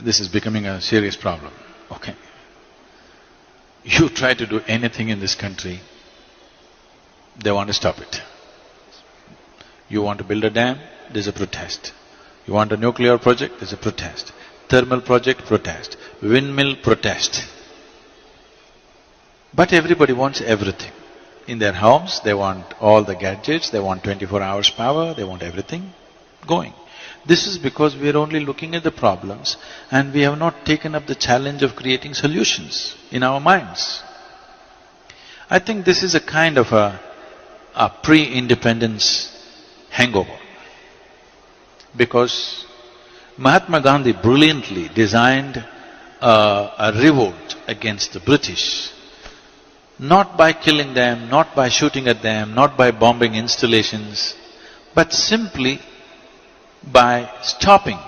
this is becoming a serious problem, okay. You try to do anything in this country, they want to stop it. You want to build a dam, there's a protest. You want a nuclear project, there's a protest. Thermal project, protest. Windmill, protest. But everybody wants everything. In their homes, they want all the gadgets, they want 24 hours power, they want everything going. This is because we are only looking at the problems and we have not taken up the challenge of creating solutions in our minds. I think this is a kind of a pre-independence hangover. Because Mahatma Gandhi brilliantly designed a revolt against the British, not by killing them, not by shooting at them, not by bombing installations, but simply by stopping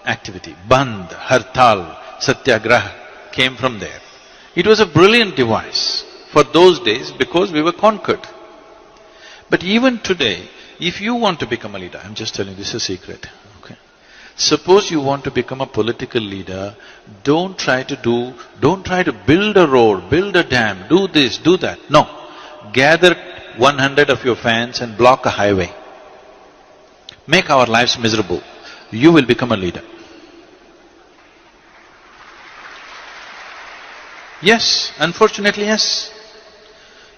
activity. Bandh, Hartal, Satyagraha came from there. It was a brilliant device for those days because we were conquered. But even today, if you want to become a leader, I'm just telling you, this is a secret, okay? Suppose you want to become a political leader, don't try to build a road, build a dam, do this, do that. No. Gather 100 of your fans and block a highway. Make our lives miserable. You will become a leader. Yes, unfortunately, yes.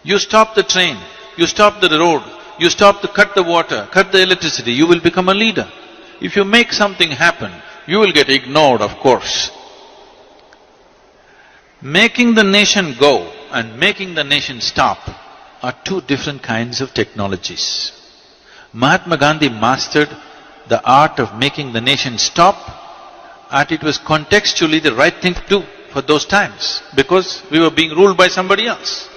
You stop the train, you stop the road, you cut the water, cut the electricity, you will become a leader. If you make something happen, you will get ignored, of course. Making the nation go and making the nation stop are two different kinds of technologies. Mahatma Gandhi mastered the art of making the nation stop, and it was contextually the right thing to do for those times, because we were being ruled by somebody else.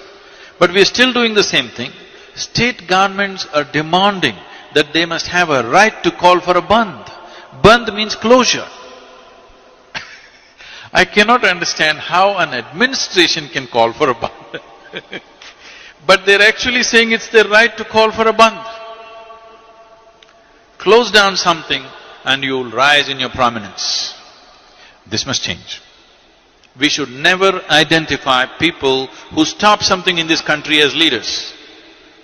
But we are still doing the same thing. State governments are demanding that they must have a right to call for a bandh. Bandh means closure. I cannot understand how an administration can call for a bandh. But they're actually saying it's their right to call for a bandh. Close down something and you'll rise in your prominence. This must change. We should never identify people who stop something in this country as leaders.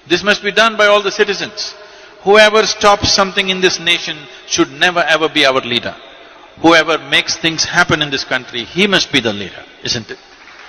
This must be done by all the citizens. Whoever stops something in this nation should never ever be our leader. Whoever makes things happen in this country, he must be the leader, isn't it?